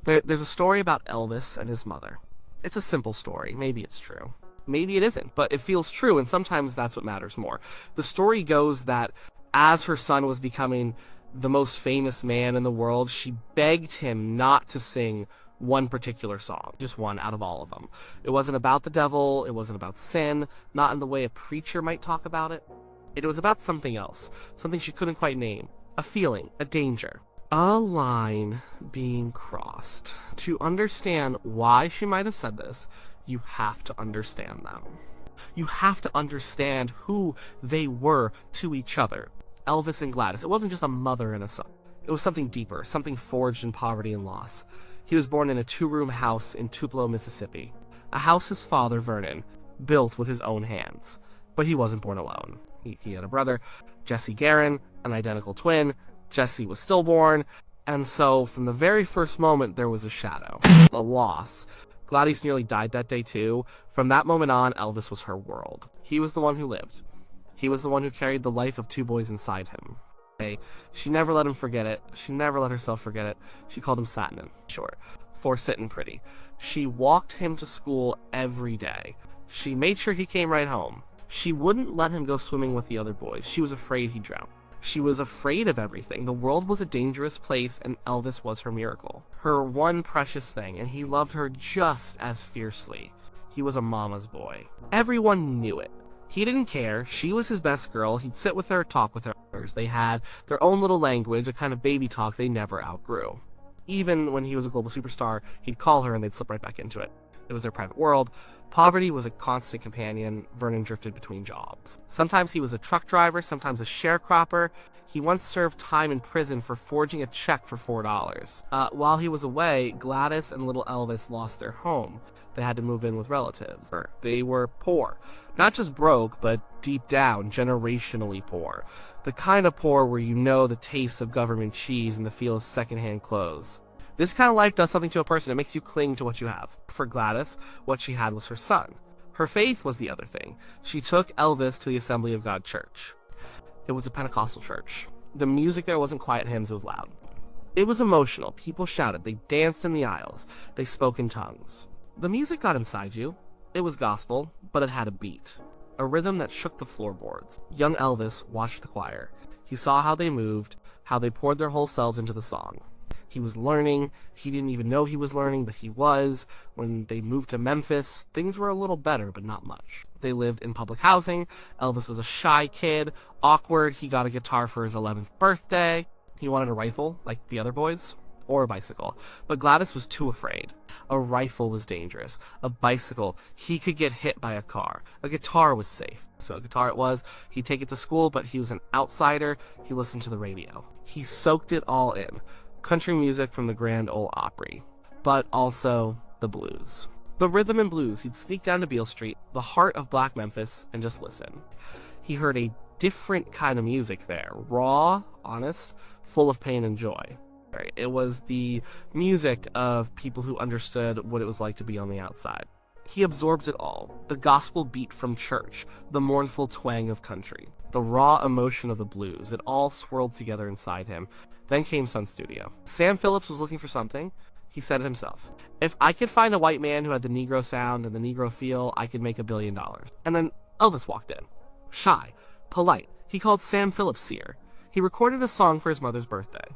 There's a story about Elvis and his mother. It's a simple story. Maybe it's true. Maybe it isn't, but it feels true, and sometimes that's what matters more. The story goes that as her son was becoming the most famous man in the world, she begged him not to sing one particular song, just one out of all of them. It wasn't about the devil, it wasn't about sin, not in the way a preacher might talk about it. It was about something else, something she couldn't quite name, a feeling, a danger. A line being crossed. To understand why she might have said this, you have to understand them. You have to understand who they were to each other. Elvis and Gladys. It wasn't just a mother and a son. It was something deeper, something forged in poverty and loss. He was born in a 2-room house in Tupelo, Mississippi. A house his father, Vernon, built with his own hands. But he wasn't born alone. He had a brother, Jesse Garin, an identical twin. Jesse was stillborn, and so from the very first moment there was a shadow, a loss. Gladys nearly died that day too. From that moment on, Elvis was her world. He was the one who lived. He was the one who carried the life of 2 boys inside him. She never let him forget it. She never let herself forget it. She called him Satinin, short, for sittin' pretty. She walked him to school every day. She made sure he came right home. She wouldn't let him go swimming with the other boys. She was afraid he'd drown. She was afraid of everything. The world was a dangerous place, and Elvis was her miracle. Her one precious thing, and he loved her just as fiercely. He was a mama's boy. Everyone knew it. He didn't care. She was his best girl. He'd sit with her, talk with her. They had their own little language, a kind of baby talk they never outgrew. Even when he was a global superstar, he'd call her and they'd slip right back into it. It was their private world. Poverty was a constant companion. Vernon drifted between jobs. Sometimes he was a truck driver, sometimes a sharecropper. He once served time in prison for forging a check for $4. While he was away, Gladys and little Elvis lost their home. They had to move in with relatives. They were poor. Not just broke, but deep down, generationally poor. The kind of poor where you know the taste of government cheese and the feel of secondhand clothes. This kind of life does something to a person. It makes you cling to what you have. For Gladys, what she had was her son. Her faith was the other thing. She took Elvis to the Assembly of God church. It was a Pentecostal church. The music there wasn't quiet hymns, it was loud. It was emotional. People shouted. They danced in the aisles. They spoke in tongues. The music got inside you. It was gospel, but it had a beat. A rhythm that shook the floorboards. Young Elvis watched the choir. He saw how they moved, how they poured their whole selves into the song. He was learning. He didn't even know he was learning, but he was. When they moved to Memphis, things were a little better, but not much. They lived in public housing. Elvis was a shy kid, awkward. He got a guitar for his 11th birthday. He wanted a rifle, like the other boys, or a bicycle. But Gladys was too afraid. A rifle was dangerous. A bicycle, he could get hit by a car. A guitar was safe. So a guitar it was. He'd take it to school, but he was an outsider. He listened to the radio. He soaked it all in. Country music from the Grand Ole Opry, but also the blues. The rhythm and blues. He'd sneak down to Beale Street, the heart of Black Memphis, and just listen. He heard a different kind of music there. Raw, honest, full of pain and joy. It was the music of people who understood what it was like to be on the outside. He absorbed it all. The gospel beat from church, the mournful twang of country, the raw emotion of the blues. It all swirled together inside him. Then came Sun Studio. Sam Phillips was looking for something. He said it himself. If I could find a white man who had the Negro sound and the Negro feel, I could make $1 billion. And then Elvis walked in. Shy, polite. He called Sam Phillips seer. He recorded a song for his mother's birthday.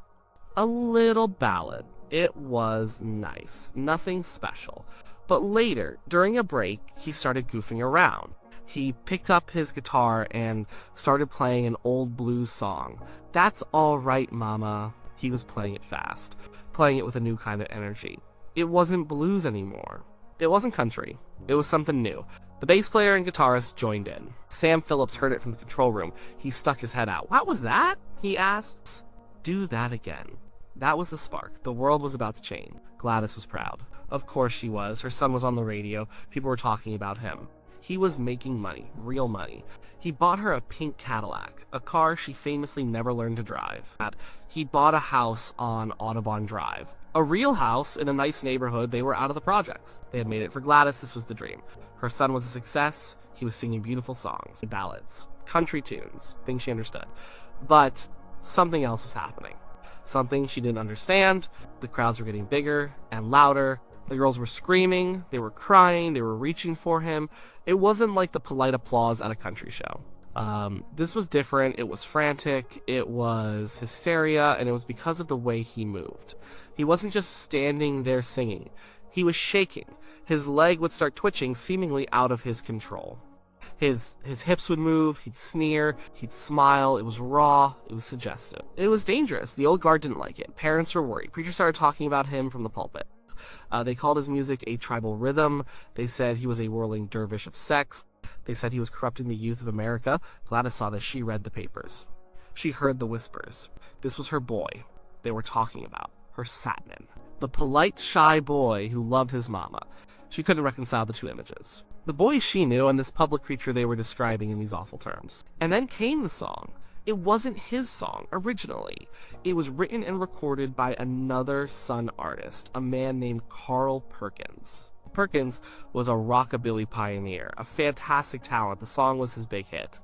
A little ballad. It was nice. Nothing special. But later, during a break, he started goofing around. He picked up his guitar and started playing an old blues song. That's all right, Mama. He was playing it fast, playing it with a new kind of energy. It wasn't blues anymore. It wasn't country. It was something new. The bass player and guitarist joined in. Sam Phillips heard it from the control room. He stuck his head out. "What was that?" he asked. "Do that again." That was the spark. The world was about to change. Gladys was proud. Of course she was. Her son was on the radio. People were talking about him. He was making money, real money. He bought her a pink Cadillac, a car she famously never learned to drive. He bought a house on Audubon Drive. A real house in a nice neighborhood. They were out of the projects. They had made it for Gladys. This was the dream. Her son was a success. He was singing beautiful songs, ballads, country tunes, things she understood. But something else was happening. something she didn't understand. The crowds were getting bigger and louder. The girls were screaming, they were crying, they were reaching for him. It wasn't like the polite applause at a country show. This was different. It was frantic, it was hysteria, and it was because of the way he moved. He wasn't just standing there singing. He was shaking. His leg would start twitching, seemingly out of his control. His hips would move, he'd sneer, he'd smile. It was raw, it was suggestive. It was dangerous. The old guard didn't like it. Parents were worried. Preachers started talking about him from the pulpit. They called his music a tribal rhythm. They said he was a whirling dervish of sex. They said he was corrupting the youth of America. Gladys saw this. She read the papers. She heard the whispers. This was her boy they were talking about, her Satnin. The polite, shy boy who loved his mama. She couldn't reconcile the two images. The boy she knew and this public creature they were describing in these awful terms. And then came the song. It wasn't his song originally. It was written and recorded by another Sun artist, a man named Carl Perkins. Perkins was a rockabilly pioneer, a fantastic talent. The song was his big hit.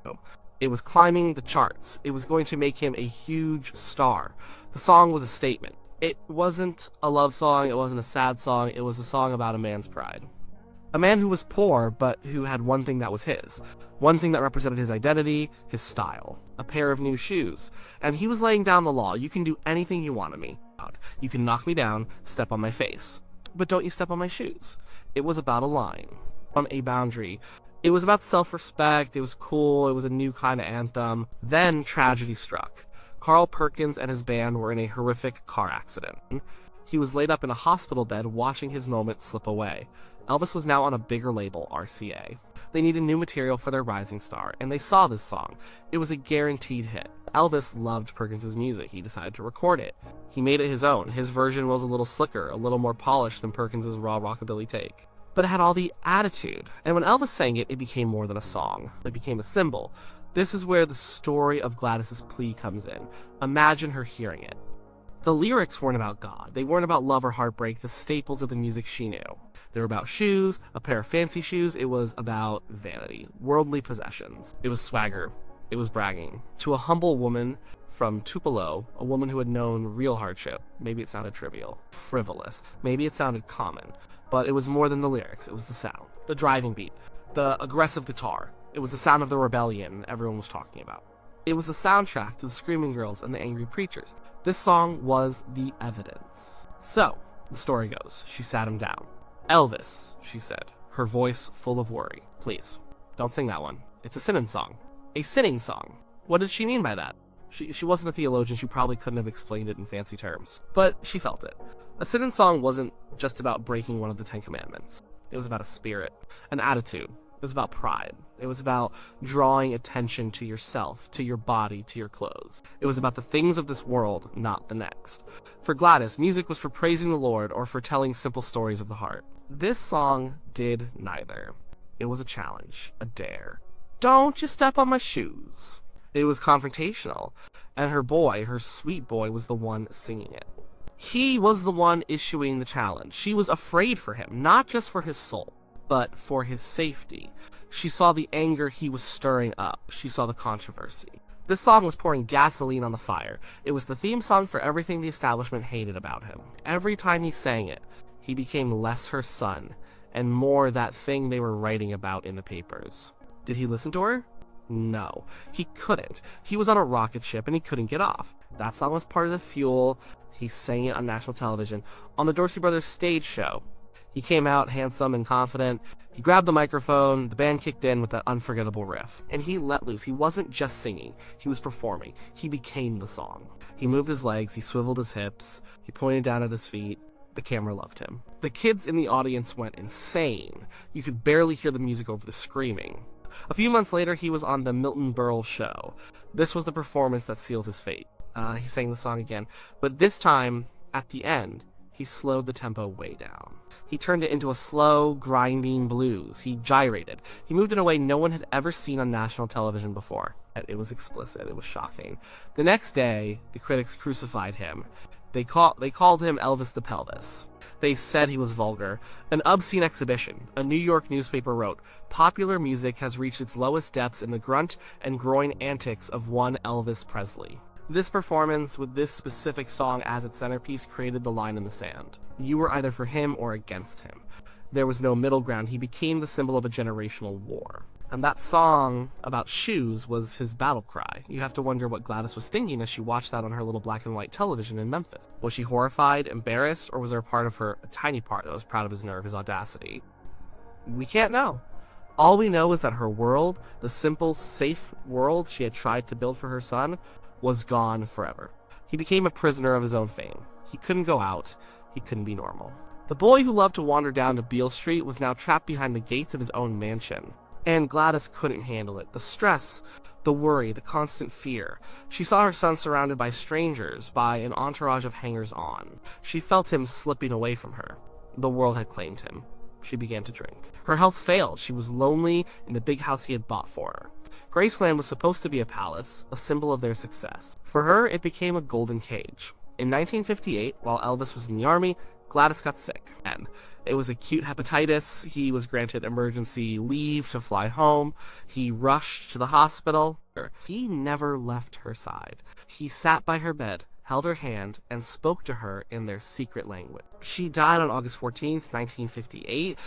It was climbing the charts. It was going to make him a huge star. The song was a statement. It wasn't a love song, it wasn't a sad song, it was a song about a man's pride. A man who was poor, but who had one thing that was his. One thing that represented his identity, his style. A pair of new shoes. And he was laying down the law. You can do anything you want to me. You can knock me down, step on my face. But don't you step on my shoes. It was about a line. On a boundary. It was about self-respect, it was cool, it was a new kind of anthem. Then tragedy struck. Carl Perkins and his band were in a horrific car accident. He was laid up in a hospital bed watching his moment slip away. Elvis was now on a bigger label, RCA. They needed new material for their rising star, and they saw this song. It was a guaranteed hit. Elvis loved Perkins' music. He decided to record it. He made it his own. His version was a little slicker, a little more polished than Perkins' raw rockabilly take. But it had all the attitude. And when Elvis sang it, it became more than a song. It became a symbol. This is where the story of Gladys' plea comes in. Imagine her hearing it. The lyrics weren't about God. They weren't about love or heartbreak, the staples of the music she knew. They were about shoes, a pair of fancy shoes. It was about vanity, worldly possessions. It was swagger. It was bragging. To a humble woman from Tupelo, a woman who had known real hardship, maybe it sounded trivial, frivolous, maybe it sounded common. But it was more than the lyrics. It was the sound, the driving beat, the aggressive guitar. It was the sound of the rebellion everyone was talking about. It was the soundtrack to the screaming girls and the angry preachers. This song was the evidence. So, the story goes, she sat him down. Elvis, she said, her voice full of worry. Please, don't sing that one. It's a sinning song. A sinning song. What did she mean by that? She wasn't a theologian, she probably couldn't have explained it in fancy terms. But she felt it. A sinning song wasn't just about breaking one of the 10 Commandments. It was about a spirit, an attitude. It was about pride. It was about drawing attention to yourself, to your body, to your clothes. It was about the things of this world, not the next. For Gladys, music was for praising the Lord or for telling simple stories of the heart. This song did neither. It was a challenge, a dare. Don't you step on my shoes. It was confrontational, and her boy, her sweet boy, was the one singing it. He was the one issuing the challenge. She was afraid for him, not just for his soul, but for his safety. She saw the anger he was stirring up. She saw the controversy. This song was pouring gasoline on the fire. It was the theme song for everything the establishment hated about him. Every time he sang it, he became less her son, and more that thing they were writing about in the papers. Did he listen to her? No, he couldn't. He was on a rocket ship and he couldn't get off. That song was part of the fuel. He sang it on national television, on the Dorsey Brothers stage show. He came out handsome and confident. He grabbed the microphone, the band kicked in with that unforgettable riff, and he let loose. He wasn't just singing, he was performing. He became the song. He moved his legs, he swiveled his hips, he pointed down at his feet. The camera loved him. The kids in the audience went insane. You could barely hear the music over the screaming. A few months later, he was on the Milton Berle show. This was the performance that sealed his fate. He sang the song again, but this time, at the end, he slowed the tempo way down. He turned it into a slow, grinding blues. He gyrated. He moved in a way no one had ever seen on national television before. It was explicit. It was shocking. The next day, the critics crucified him. They called him Elvis the Pelvis. They said he was vulgar. An obscene exhibition. A New York newspaper wrote, "Popular music has reached its lowest depths in the grunt and groin antics of one Elvis Presley." This performance, with this specific song as its centerpiece, created the line in the sand. You were either for him or against him. There was no middle ground. He became the symbol of a generational war. And that song about shoes was his battle cry. You have to wonder what Gladys was thinking as she watched that on her little black and white television in Memphis. Was she horrified, embarrassed, or was there a part of her, a tiny part, that was proud of his nerve, his audacity? We can't know. All we know is that her world, the simple, safe world she had tried to build for her son, was gone forever. He became a prisoner of his own fame. He couldn't go out. He couldn't be normal. The boy who loved to wander down to Beale Street was now trapped behind the gates of his own mansion. And Gladys couldn't handle it. The stress, the worry, the constant fear. She saw her son surrounded by strangers, by an entourage of hangers-on. She felt him slipping away from her. The world had claimed him. She began to drink. Her health failed. She was lonely in the big house he had bought for her. Graceland was supposed to be a palace, a symbol of their success. For her, it became a golden cage. In 1958, while Elvis was in the army, Gladys got sick, and it was acute hepatitis. He was granted emergency leave to fly home. He rushed to the hospital. He never left her side. He sat by her bed, held her hand, and spoke to her in their secret language. She died on August 14th, 1958.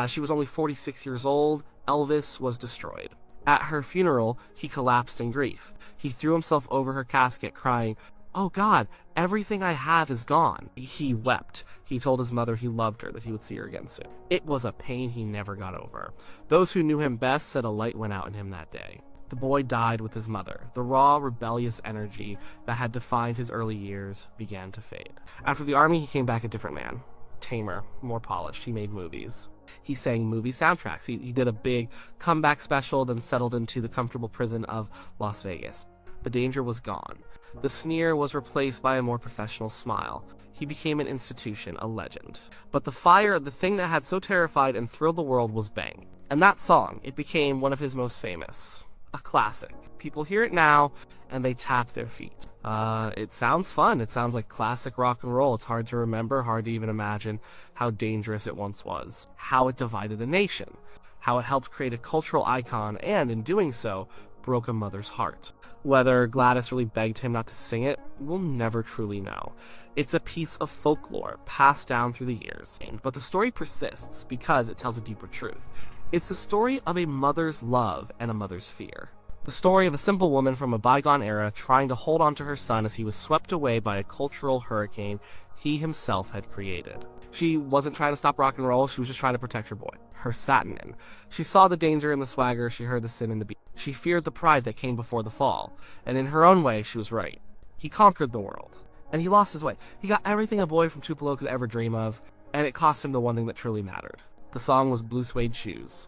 She was only 46 years old. Elvis was destroyed. At her funeral, he collapsed in grief. He threw himself over her casket, crying, "Oh God, everything I have is gone." He wept. He told his mother he loved her, that he would see her again soon. It was a pain he never got over. Those who knew him best said a light went out in him that day. The boy died with his mother. The raw, rebellious energy that had defined his early years began to fade. After the army, he came back a different man. Tamer, more polished. He made movies. He sang movie soundtracks. He did a big comeback special, then settled into the comfortable prison of Las Vegas. The danger was gone. The sneer was replaced by a more professional smile. He became an institution, a legend. But the fire, the thing that had so terrified and thrilled the world, was Bang. And that song, it became one of his most famous. A classic. People hear it now, and they tap their feet. It sounds fun. It sounds like classic rock and roll. It's hard to remember, hard to even imagine how dangerous it once was. How it divided a nation. How it helped create a cultural icon, and in doing so, broke a mother's heart. Whether Gladys really begged him not to sing it, we'll never truly know. It's a piece of folklore passed down through the years, but the story persists because it tells a deeper truth. It's the story of a mother's love and a mother's fear. The story of a simple woman from a bygone era trying to hold on to her son as he was swept away by a cultural hurricane he himself had created. She wasn't trying to stop rock and roll, she was just trying to protect her boy, her satin. She saw the danger in the swagger, she heard the sin in the beat. She feared the pride that came before the fall, and in her own way, she was right. He conquered the world, and he lost his way. He got everything a boy from Tupelo could ever dream of, and it cost him the one thing that truly mattered. The song was Blue Suede Shoes.